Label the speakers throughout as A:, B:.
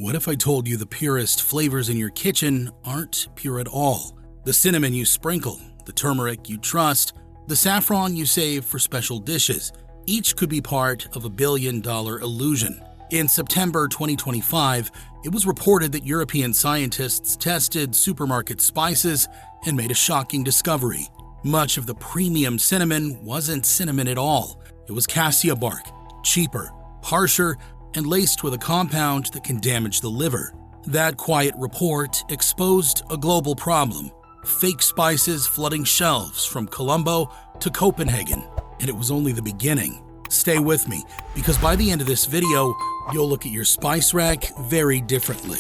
A: What if I told you the purest flavors in your kitchen aren't pure at all? The cinnamon you sprinkle, the turmeric you trust, the saffron you save for special dishes, each could be part of a billion-dollar illusion. In September 2025, it was reported that European scientists tested supermarket spices and made a shocking discovery. Much of the premium cinnamon wasn't cinnamon at all. It was cassia bark, cheaper, harsher, and laced with a compound that can damage the liver. That quiet report exposed a global problem: fake spices flooding shelves from Colombo to Copenhagen. And it was only the beginning. Stay with me, because by the end of this video, you'll look at your spice rack very differently.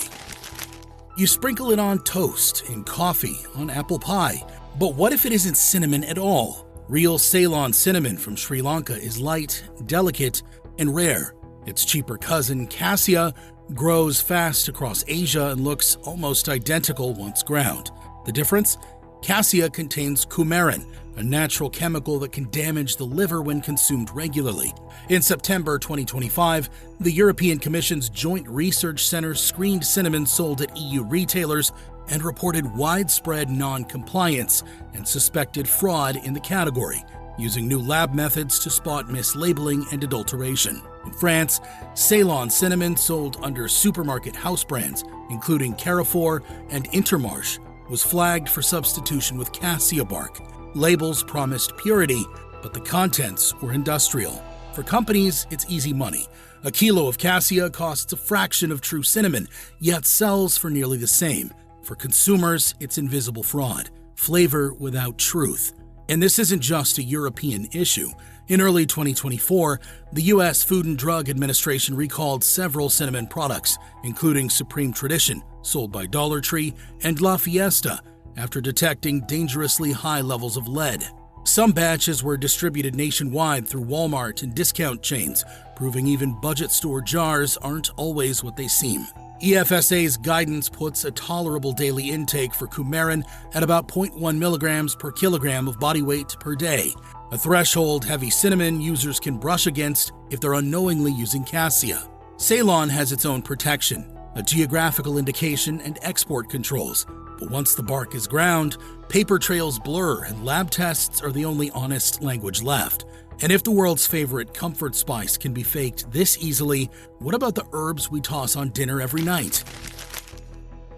A: You sprinkle it on toast, in coffee, on apple pie. But what if it isn't cinnamon at all? Real Ceylon cinnamon from Sri Lanka is light, delicate, and rare. Its cheaper cousin, cassia, grows fast across Asia and looks almost identical once ground. The difference? Cassia contains coumarin, a natural chemical that can damage the liver when consumed regularly. In September 2025, the European Commission's Joint Research Center screened cinnamon sold at EU retailers and reported widespread non-compliance and suspected fraud in the category, using new lab methods to spot mislabeling and adulteration. In France, Ceylon cinnamon sold under supermarket house brands, including Carrefour and Intermarché, was flagged for substitution with cassia bark. Labels promised purity, but the contents were industrial. For companies, it's easy money. A kilo of cassia costs a fraction of true cinnamon, yet sells for nearly the same. For consumers, it's invisible fraud, flavor without truth. And this isn't just a European issue. In early 2024, the U.S. Food and Drug Administration recalled several cinnamon products, including Supreme Tradition, sold by Dollar Tree, and La Fiesta, after detecting dangerously high levels of lead. Some batches were distributed nationwide through Walmart and discount chains, proving even budget store jars aren't always what they seem. EFSA's guidance puts a tolerable daily intake for coumarin at about 0.1 milligrams per kilogram of body weight per day, a threshold heavy cinnamon users can brush against if they're unknowingly using cassia. Ceylon has its own protection, a geographical indication and export controls. But once the bark is ground, paper trails blur and lab tests are the only honest language left. And if the world's favorite comfort spice can be faked this easily, what about the herbs we toss on dinner every night?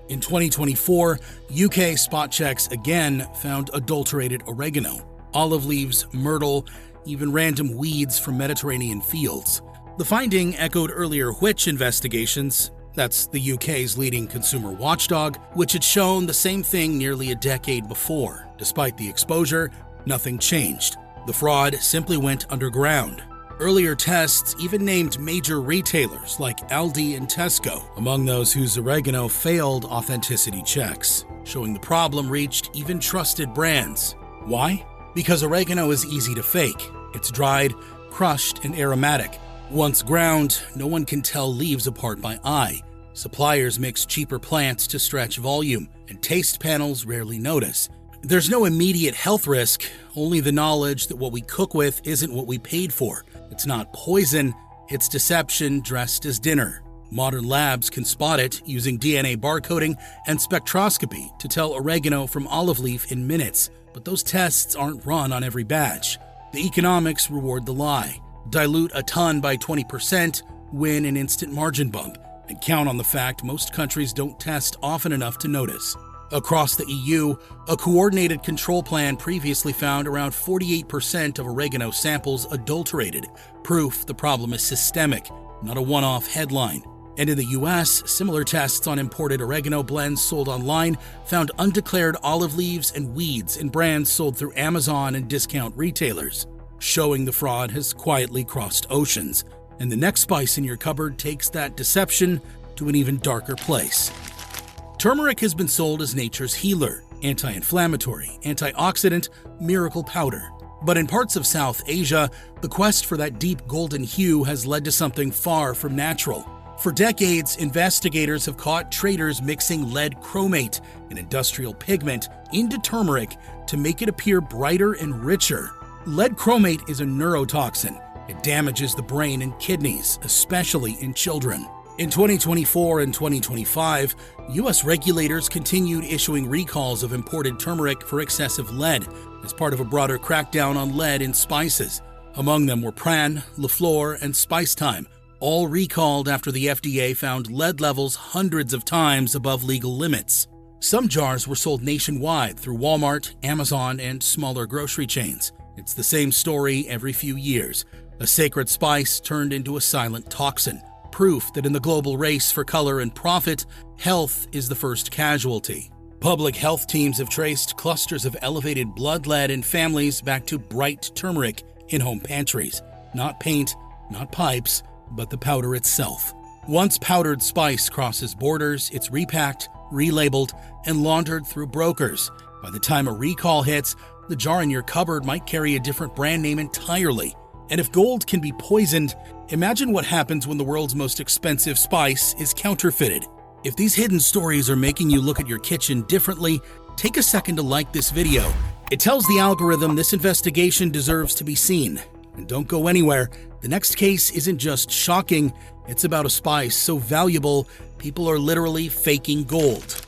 A: In 2024, UK spot checks again found adulterated oregano, olive leaves, myrtle, even random weeds from Mediterranean fields. The finding echoed earlier Which investigations. That's the UK's leading consumer watchdog, which had shown the same thing nearly a decade before. Despite the exposure, nothing changed. The fraud simply went underground. Earlier tests even named major retailers like Aldi and Tesco among those whose oregano failed authenticity checks, showing the problem reached even trusted brands. Why? Because oregano is easy to fake. It's dried, crushed, and aromatic. Once ground, no one can tell leaves apart by eye. Suppliers mix cheaper plants to stretch volume, and taste panels rarely notice. There's no immediate health risk, only the knowledge that what we cook with isn't what we paid for. It's not poison, it's deception dressed as dinner. Modern labs can spot it using DNA barcoding and spectroscopy to tell oregano from olive leaf in minutes. But those tests aren't run on every batch. The economics reward the lie. Dilute a ton by 20%, win an instant margin bump, and count on the fact most countries don't test often enough to notice. Across the EU, a coordinated control plan previously found around 48% of oregano samples adulterated, proof the problem is systemic, not a one-off headline. And in the US, similar tests on imported oregano blends sold online found undeclared olive leaves and weeds in brands sold through Amazon and discount retailers, showing the fraud has quietly crossed oceans. And the next spice in your cupboard takes that deception to an even darker place. Turmeric has been sold as nature's healer, anti-inflammatory, antioxidant, miracle powder. But in parts of South Asia, the quest for that deep golden hue has led to something far from natural. For decades, investigators have caught traders mixing lead chromate, an industrial pigment, into turmeric to make it appear brighter and richer. Lead chromate is a neurotoxin. It damages the brain and kidneys, especially in children. In 2024 and 2025, U.S. regulators continued issuing recalls of imported turmeric for excessive lead as part of a broader crackdown on lead in spices. Among them were Pran, Flor, and Spice Time, all recalled after the FDA found lead levels hundreds of times above legal limits. Some jars were sold nationwide through Walmart, Amazon, and smaller grocery chains. It's the same story every few years. A sacred spice turned into a silent toxin. Proof that in the global race for color and profit, health is the first casualty. Public health teams have traced clusters of elevated blood lead in families back to bright turmeric in home pantries. Not paint, not pipes, but the powder itself. Once powdered spice crosses borders, it's repacked, relabeled, and laundered through brokers. By the time a recall hits, the jar in your cupboard might carry a different brand name entirely. And if gold can be poisoned, imagine what happens when the world's most expensive spice is counterfeited. If these hidden stories are making you look at your kitchen differently, take a second to like this video. It tells the algorithm this investigation deserves to be seen. And don't go anywhere. The next case isn't just shocking, it's about a spice so valuable, people are literally faking gold.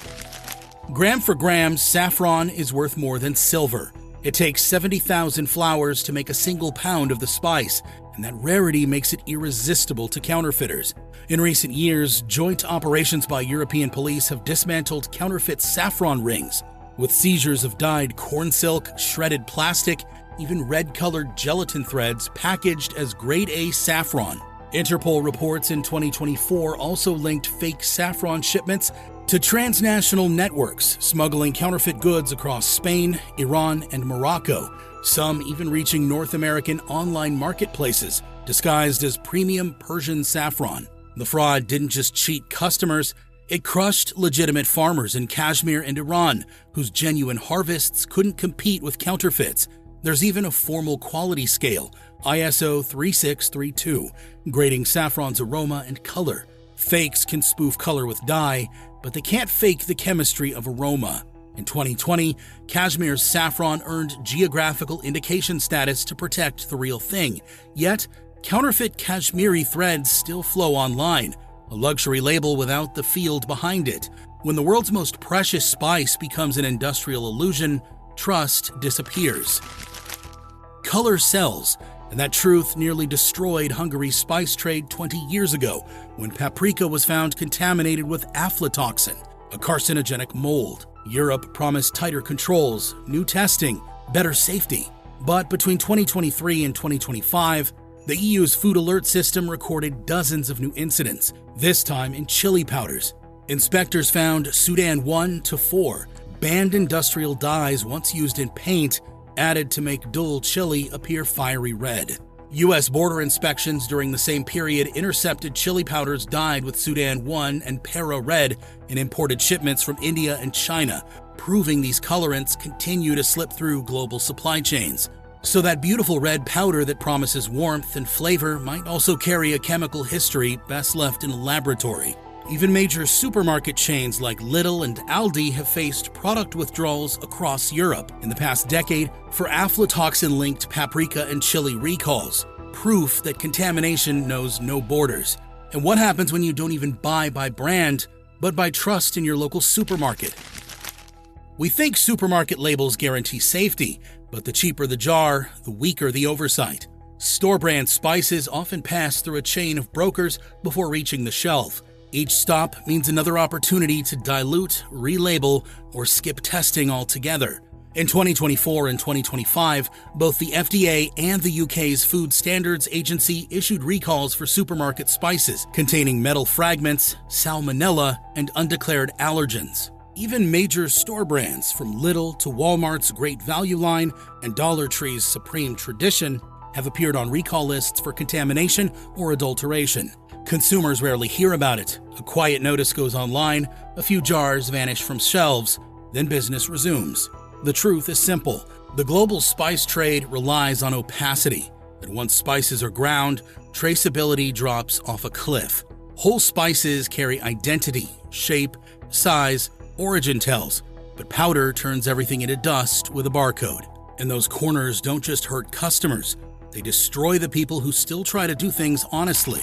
A: Gram for gram, saffron is worth more than silver. It takes 70,000 flowers to make a single pound of the spice, and that rarity makes it irresistible to counterfeiters. In recent years, joint operations by European police have dismantled counterfeit saffron rings, with seizures of dyed corn silk, shredded plastic, even red-colored gelatin threads packaged as Grade A saffron. Interpol reports in 2024 also linked fake saffron shipments to transnational networks smuggling counterfeit goods across Spain, Iran, and Morocco, some even reaching North American online marketplaces disguised as premium Persian saffron. The fraud didn't just cheat customers, it crushed legitimate farmers in Kashmir and Iran, whose genuine harvests couldn't compete with counterfeits. There's even a formal quality scale, ISO 3632, grading saffron's aroma and color. Fakes can spoof color with dye, but they can't fake the chemistry of aroma. In 2020, Kashmir's saffron earned geographical indication status to protect the real thing. Yet, counterfeit Kashmiri threads still flow online, a luxury label without the field behind it. When the world's most precious spice becomes an industrial illusion, trust disappears. Color sells, and that truth nearly destroyed Hungary's spice trade 20 years ago when paprika was found contaminated with aflatoxin, a carcinogenic mold. Europe promised tighter controls, new testing, better safety. But between 2023 and 2025, the EU's food alert system recorded dozens of new incidents, this time in chili powders. Inspectors found Sudan 1 to 4, banned industrial dyes once used in paint, added to make dull chili appear fiery red. U.S. border inspections during the same period intercepted chili powders dyed with Sudan 1 and Para red in imported shipments from India and China, proving these colorants continue to slip through global supply chains. So that beautiful red powder that promises warmth and flavor might also carry a chemical history best left in a laboratory. Even major supermarket chains like Lidl and Aldi have faced product withdrawals across Europe in the past decade for aflatoxin-linked paprika and chili recalls, proof that contamination knows no borders. And what happens when you don't even buy by brand, but by trust in your local supermarket? We think supermarket labels guarantee safety, but the cheaper the jar, the weaker the oversight. Store-brand spices often pass through a chain of brokers before reaching the shelf. Each stop means another opportunity to dilute, relabel, or skip testing altogether. In 2024 and 2025, both the FDA and the UK's Food Standards Agency issued recalls for supermarket spices containing metal fragments, salmonella, and undeclared allergens. Even major store brands, from Lidl to Walmart's Great Value line and Dollar Tree's Supreme Tradition, have appeared on recall lists for contamination or adulteration. Consumers rarely hear about it. A quiet notice goes online, a few jars vanish from shelves, then business resumes. The truth is simple. The global spice trade relies on opacity, and once spices are ground, traceability drops off a cliff. Whole spices carry identity, shape, size, origin tells, but powder turns everything into dust with a barcode. And those corners don't just hurt customers, they destroy the people who still try to do things honestly.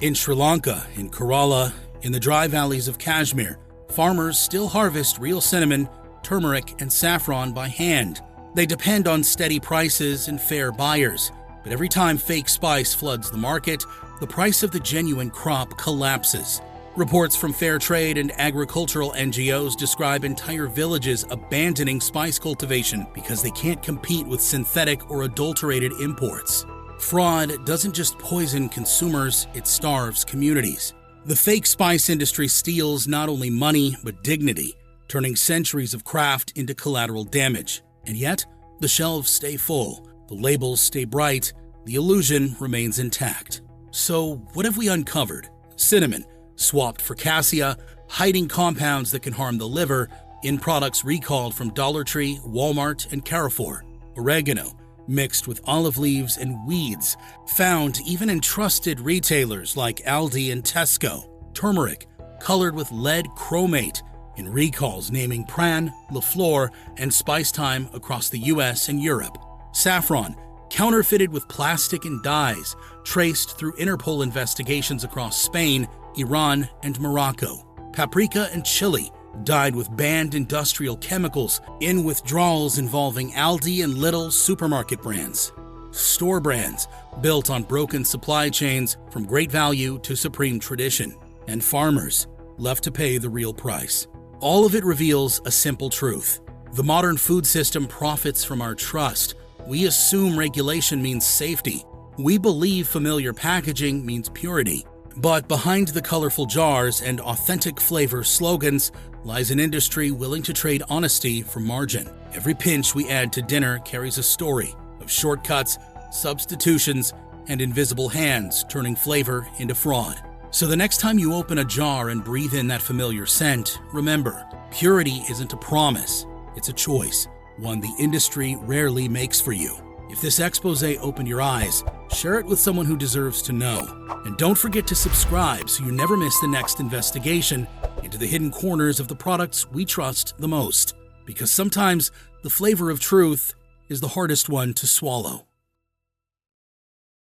A: In Sri Lanka, in Kerala, in the dry valleys of Kashmir, farmers still harvest real cinnamon, turmeric, and saffron by hand. They depend on steady prices and fair buyers, but every time fake spice floods the market, the price of the genuine crop collapses. Reports from fair trade and agricultural NGOs describe entire villages abandoning spice cultivation because they can't compete with synthetic or adulterated imports. Fraud doesn't just poison consumers, it starves communities. The fake spice industry steals not only money, but dignity, turning centuries of craft into collateral damage. And yet, the shelves stay full, the labels stay bright, the illusion remains intact. So, what have we uncovered? Cinnamon, swapped for cassia, hiding compounds that can harm the liver in products recalled from Dollar Tree, Walmart, and Carrefour. Oregano, mixed with olive leaves and weeds, found even in trusted retailers like Aldi and Tesco. Turmeric, colored with lead chromate, in recalls naming Pran, Flor, and Spice Time across the US and Europe. Saffron, counterfeited with plastic and dyes, traced through Interpol investigations across Spain, Iran, and Morocco. Paprika and chili, dyed with banned industrial chemicals in withdrawals involving Aldi and Lidl supermarket brands. Store brands, built on broken supply chains from great value to supreme tradition. And farmers, left to pay the real price. All of it reveals a simple truth. The modern food system profits from our trust. We assume regulation means safety. We believe familiar packaging means purity. But behind the colorful jars and authentic flavor slogans lies an industry willing to trade honesty for margin. Every pinch we add to dinner carries a story of shortcuts, substitutions, and invisible hands turning flavor into fraud. So the next time you open a jar and breathe in that familiar scent, remember, purity isn't a promise, it's a choice, one the industry rarely makes for you. If this expose opened your eyes, share it with someone who deserves to know. And don't forget to subscribe so you never miss the next investigation into the hidden corners of the products we trust the most. Because sometimes the flavor of truth is the hardest one to swallow.